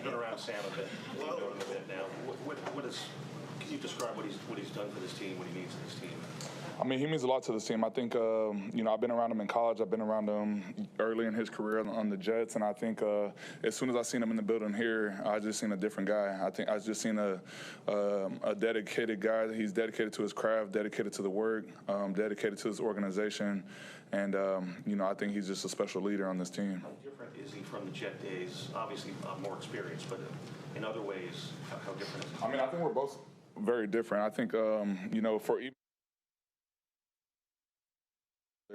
You've been around Sam a bit. You've known him a bit now. Can you describe what he's done for this team, what he means to this team? I mean, he means a lot to this team. I think, I've been around him in college. I've been around him early in his career on the Jets, and I think as soon as I seen him in the building here, I just seen a different guy. I think I just seen a dedicated guy. He's dedicated to his craft, dedicated to the work, dedicated to his organization, and I think he's just a special leader on this team. How different is he from the Jet days? Obviously, more experience, but in other ways, how different is he? I mean, I think we're both very different. I think, for even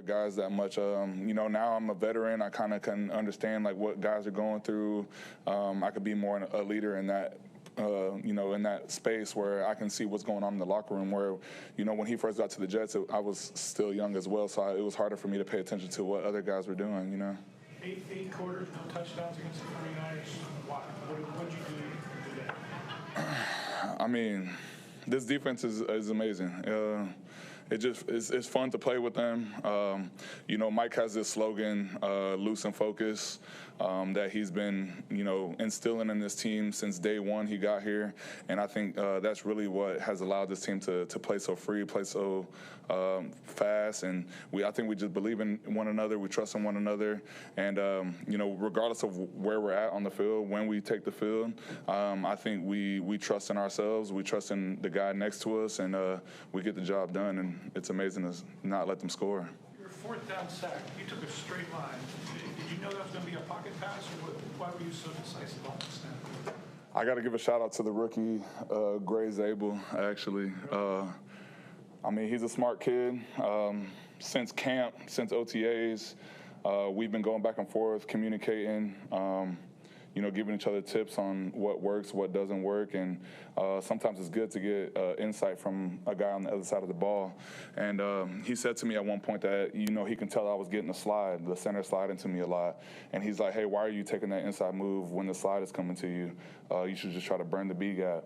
guys that much, now I'm a veteran. I kind of can understand like what guys are going through. I could be more a leader in that, in that space where I can see what's going on in the locker room. Where, when he first got to the Jets, I was still young as well, so it was harder for me to pay attention to what other guys were doing. Eight quarters, no touchdowns against the 49ers. What did you do that? I mean, this defense is amazing. It's fun to play with them. Mike has this slogan, loose and focus, that he's been, instilling in this team since day one he got here. And I think that's really what has allowed this team to play so free, play so fast. And I think we just believe in one another. We trust in one another. And, regardless of where we're at on the field, when we take the field, I think we trust in ourselves. We trust in the guy next to us, and we get the job done. And it's amazing to not let them score. Your fourth down sack, you took a straight line. Did you know that was going to be a pocket pass, or why were you so decisive on the snap? I got to give a shout out to the rookie, Grey Zabel, actually. He's a smart kid. Since camp, since OTAs, we've been going back and forth, communicating, giving each other tips on what works, what doesn't work. And sometimes it's good to get insight from a guy on the other side of the ball. And he said to me at one point that, he can tell I was getting the center slide into me a lot. And he's like, hey, why are you taking that inside move when the slide is coming to you? You should just try to burn the B gap.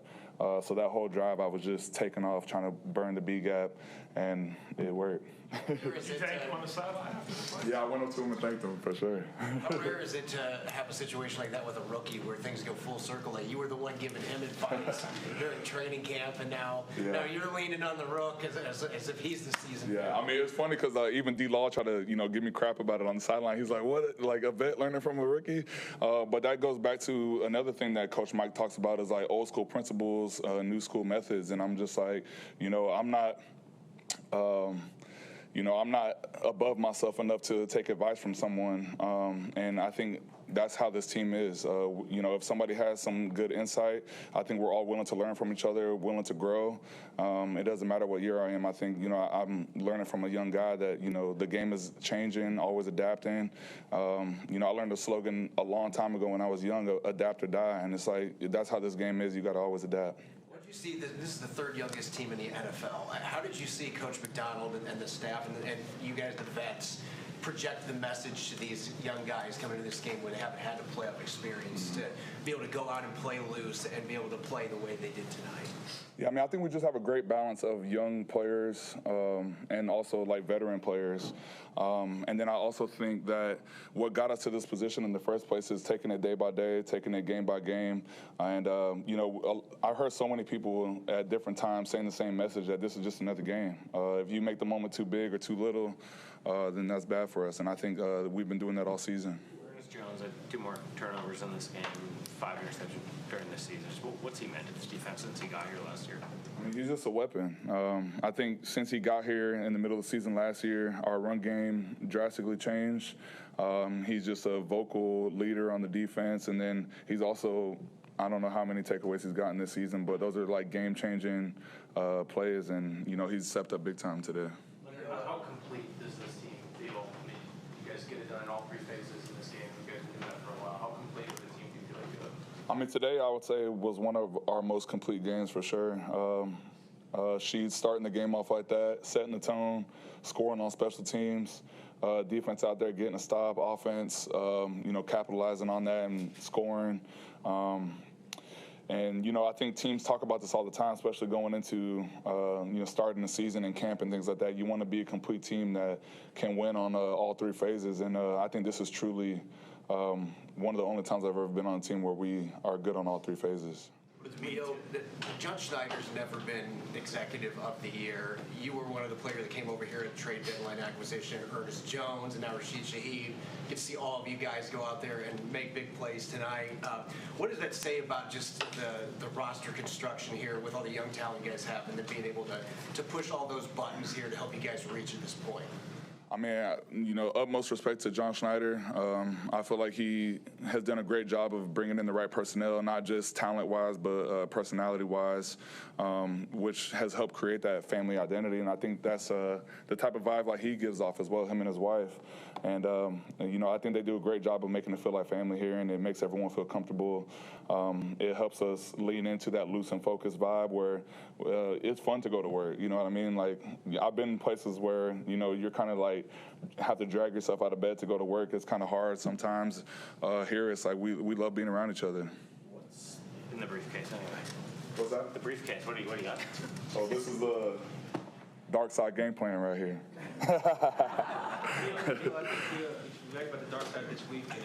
So that whole drive, I was just taking off, trying to burn the B gap, and it worked. Did you thank him on the sideline after the play? Yeah, I went up to him and thanked him for sure. How rare is it to have a situation like that with a rookie where things go full circle? Like you were the one giving him advice during training camp, and now you're leaning on the rook as if he's the season. Yeah, I mean, it's funny because even D-Law tried to, give me crap about it on the sideline. He's like, what, like a vet learning from a rookie? But that goes back to another thing that Coach Mike talks about is like old school principles, new school methods. And I'm just like, I'm not... I'm not above myself enough to take advice from someone, and I think that's how this team is. If somebody has some good insight, I think we're all willing to learn from each other, willing to grow. It doesn't matter what year I am. I think, I'm learning from a young guy that, the game is changing, always adapting. I learned a slogan a long time ago when I was young, adapt or die, and it's like, that's how this game is. You got to always adapt. You see, this is the third youngest team in the NFL. How did you see Coach Macdonald and the staff and you guys, the vets, project the message to these young guys coming to this game where they haven't had a playoff experience to be able to go out and play loose and be able to play the way they did tonight? Yeah, I think we just have a great balance of young players and also like veteran players. And then I also think that what got us to this position in the first place is taking it day by day, taking it game by game. And, I heard so many people at different times saying the same message that this is just another game. If you make the moment too big or too little, then that's bad for us. And I think we've been doing that all season. Ernest Jones had 2 more turnovers in this game, 5 interceptions during this season. What's he meant to this defense since he got here last year? He's just a weapon. I think since he got here in the middle of the season last year, our run game drastically changed. He's just a vocal leader on the defense, and then he's also, I don't know how many takeaways he's gotten this season, but those are like game-changing plays, and, he's stepped up big time today. How complete does this team feel? You guys get it done in all 3 phases in this game. You guys have been doing that for a while. How complete does the team feel like? Today I would say was one of our most complete games for sure. She's starting the game off like that, setting the tone, scoring on special teams, defense out there getting a stop, offense, capitalizing on that and scoring. And, I think teams talk about this all the time, especially going into, starting the season and camp and things like that. You want to be a complete team that can win on all 3 phases. And I think this is truly one of the only times I've ever been on a team where we are good on all three phases. John Schneider's never been executive of the year. You were one of the players that came over here at trade deadline acquisition. Ernest Jones and now Rashid Shaheed. Get to see all of you guys go out there and make big plays tonight. What does that say about just the roster construction here with all the young talent you guys have and then being able to push all those buttons here to help you guys reach at this point? I mean, utmost respect to John Schneider. I feel like he has done a great job of bringing in the right personnel, not just talent-wise, but personality-wise, which has helped create that family identity. And I think that's the type of vibe like he gives off as well, him and his wife. And, I think they do a great job of making it feel like family here, and it makes everyone feel comfortable. It helps us lean into that loose and focused vibe where it's fun to go to work. You know what I mean? Like, I've been in places where, you're kind of like, have to drag yourself out of bed to go to work. It's kind of hard sometimes. Here, it's like we love being around each other. What's in the briefcase anyway? What's that? The briefcase. What do you got? Oh, this is the dark side game plan right here. You read about the dark side this week, and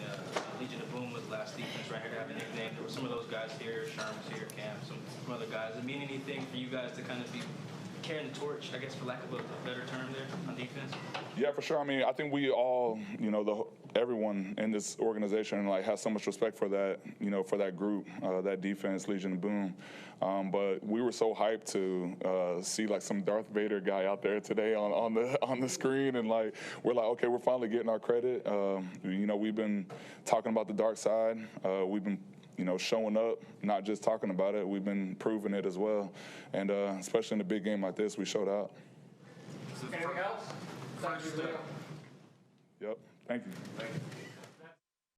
Legion of Boom was the last defense right here to have a nickname. There were some of those guys here, Sherman's here, Cam, some other guys. Does it mean anything for you guys to kind of be carrying the torch, I guess, for lack of a better term there on defense? Yeah, for sure. I mean, I think we all, everyone in this organization, has so much respect for that, for that group, that defense, Legion of Boom. But we were so hyped to see some Darth Vader guy out there today on the screen, and we're like, okay, we're finally getting our credit. We've been talking about the dark side. We've been showing up, not just talking about it. We've been proving it as well. And especially in a big game like this, we showed out. Anything else? Yep. Thank you. Thank you.